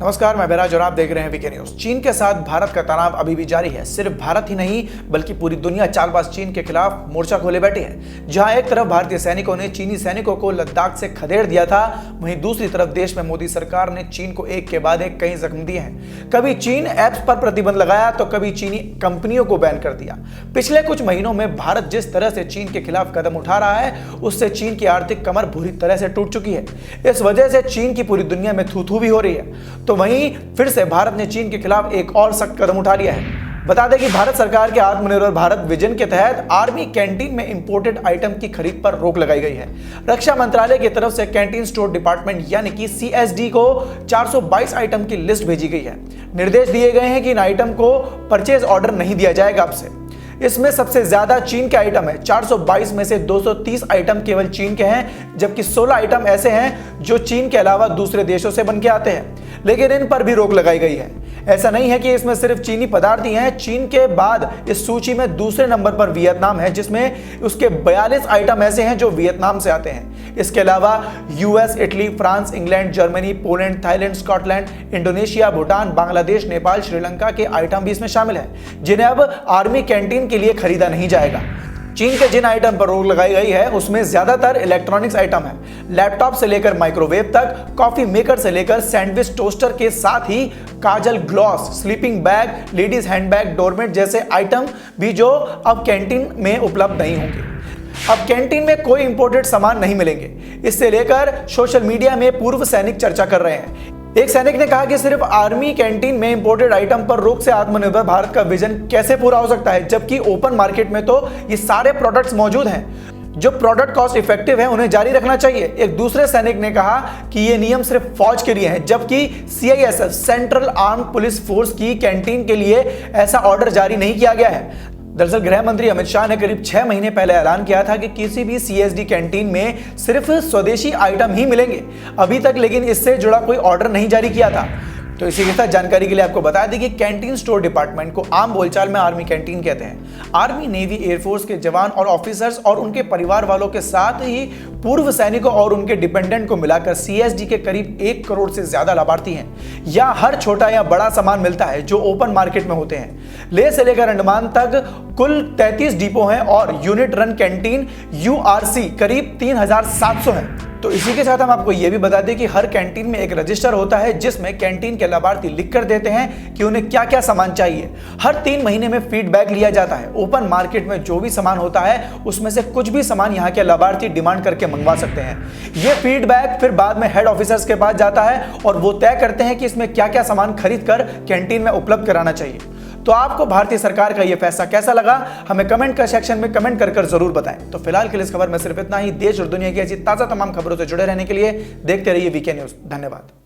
नमस्कार, मैं बैराज और आप देख रहे हैं वीके न्यूज। चीन के साथ भारत का तनाव अभी भी जारी है। सिर्फ भारत ही नहीं बल्कि पूरी दुनिया चालबाज चीन के खिलाफ मोर्चा खोले बैठी है। जहां एक तरफ भारतीय सैनिकों ने चीनी सैनिकों को लद्दाख से खदेड़ दिया था, वहीं दूसरी तरफ देश में मोदी सरकार ने चीन को एक के बाद एक कई जख्म दिए हैं। कभी चीन ऐप्स पर प्रतिबंध लगाया तो कभी चीनी कंपनियों को बैन कर दिया। पिछले कुछ महीनों में भारत जिस तरह से चीन के खिलाफ कदम उठा रहा है, उससे चीन की आर्थिक कमर बुरी तरह से टूट चुकी है। इस वजह से चीन की पूरी दुनिया में थू थू भी हो रही है। तो वहीं फिर से भारत ने चीन के खिलाफ एक और सख्त कदम उठा लिया है। बता दें कि भारत सरकार के आत्मनिर्भर भारत विजन के तहत आर्मी कैंटीन में इंपोर्टेड आइटम की खरीद पर रोक लगाई गई है। रक्षा मंत्रालय की तरफ से कैंटीन स्टोर डिपार्टमेंट यानी कि CSD को 422 आइटम की लिस्ट भेजी गई है। निर्देश दिए गए हैं कि इन आइटम को परचेज ऑर्डर नहीं दिया जाएगा। अब से इसमें सबसे ज्यादा चीन के आइटम है। 422 में से 230 आइटम केवल चीन के हैं, जबकि 16 आइटम ऐसे हैं जो चीन के अलावा दूसरे देशों से बनके आते हैं, लेकिन इन पर भी रोक लगाई गई है। ऐसा नहीं है कि इसमें सिर्फ चीनी पदार्थ ही हैं। चीन के बाद इस सूची में दूसरे नंबर पर वियतनाम है, जिसमें उसके 42 आइटम ऐसे हैं जो वियतनाम से आते हैं। इसके अलावा US, Italy, France, England, Germany, Poland, Thailand, Scotland, Indonesia, Bhutan, Bangladesh, Nepal, Sri Lanka के आइटम भी इसमें शामिल हैं, जिन्हें अब आर्मी कैंटीन के लिए खरीदा नहीं जाएगा। चीन के जिन आइटम पर रोक लगाई गई है उसमें ज्यादातर इलेक्ट्रॉनिक्स आइटम है। लैपटॉप से लेकर माइक्रोवेव तक, कॉफी मेकर से लेकर सैंडविच टोस्टर के साथ ही kajal, gloss, sleeping bag, ladies handbag, doormat जैसे आइटम भी जो अब कैंटीन में उपलब्ध नहीं होंगे। अब कैंटीन में कोई इंपोर्टेड सामान नहीं मिलेंगे। इससे लेकर सोशल मीडिया में पूर्व सैनिक चर्चा कर रहे हैं। एक सैनिक ने कहा कि सिर्फ आर्मी कैंटीन में इंपोर्टेड आइटम पर रोक से आत्मनिर्भर भारत का विजन कैसे पूरा हो सकता है, जबकि ओपन मार्केट में तो ये सारे प्रोडक्ट्स मौजूद हैं। जो प्रोडक्ट कॉस्ट इफेक्टिव है उन्हें जारी रखना चाहिए। एक दूसरे सैनिक ने कहा कि ये नियम सिर्फ फौज के लिए है, जबकि CISF central arm police force की कैंटीन के लिए ऐसा ऑर्डर जारी नहीं किया गया है। दरअसल गृह मंत्री अमित शाह ने करीब 6 महीने पहले ऐलान किया था कि किसी भी CSD कैंटीन में सिर्फ स्वदेशी आइटम ही मिलेंगे। अभी तक लेकिन इससे जुड़ा कोई ऑर्डर नहीं जारी किया था। तो इसी के साथ जानकारी के लिए आपको बता दें कि कैंटीन स्टोर डिपार्टमेंट को आम बोलचाल में आर्मी कैंटीन कहते हैं। आर्मी, नेवी, एयरफोर्स के जवान और ऑफिसर्स और उनके परिवार वालों के साथ ही पूर्व सैनिकों और उनके डिपेंडेंट को मिलाकर CSD के करीब 1 करोड़ से ज्यादा लाभार्थी हैं। यहाँ हर छोटा या बड़ा सामान मिलता है जो ओपन मार्केट में होते हैं। लेह से लेकर अंडमान तक कुल 33 डिपो हैं और यूनिट रन कैंटीन URC करीब 3700 है। तो इसी के साथ हम आपको यह भी बता दें कि हर कैंटीन में एक रजिस्टर होता है, जिसमें कैंटीन के लाभार्थी लिख कर देते हैं कि उन्हें क्या क्या सामान चाहिए। हर 3 महीने में फीडबैक लिया जाता है। ओपन मार्केट में जो भी सामान होता है उसमें से कुछ भी सामान यहाँ के लाभार्थी डिमांड करके मंगवा सकते हैं। यह फीडबैक फिर बाद में हेड ऑफिसर्स के पास जाता है और वो तय करते हैं कि इसमें क्या क्या सामान खरीद कर कैंटीन में उपलब्ध कराना चाहिए। तो आपको भारतीय सरकार का यह फैसला कैसा लगा, हमें कमेंट का सेक्शन में कमेंट कर जरूर बताएं। तो फिलहाल के लिए इस खबर में सिर्फ इतना ही। देश और दुनिया की ऐसी ताजा तमाम खबरों से जुड़े रहने के लिए देखते रहिए वीके न्यूज। धन्यवाद।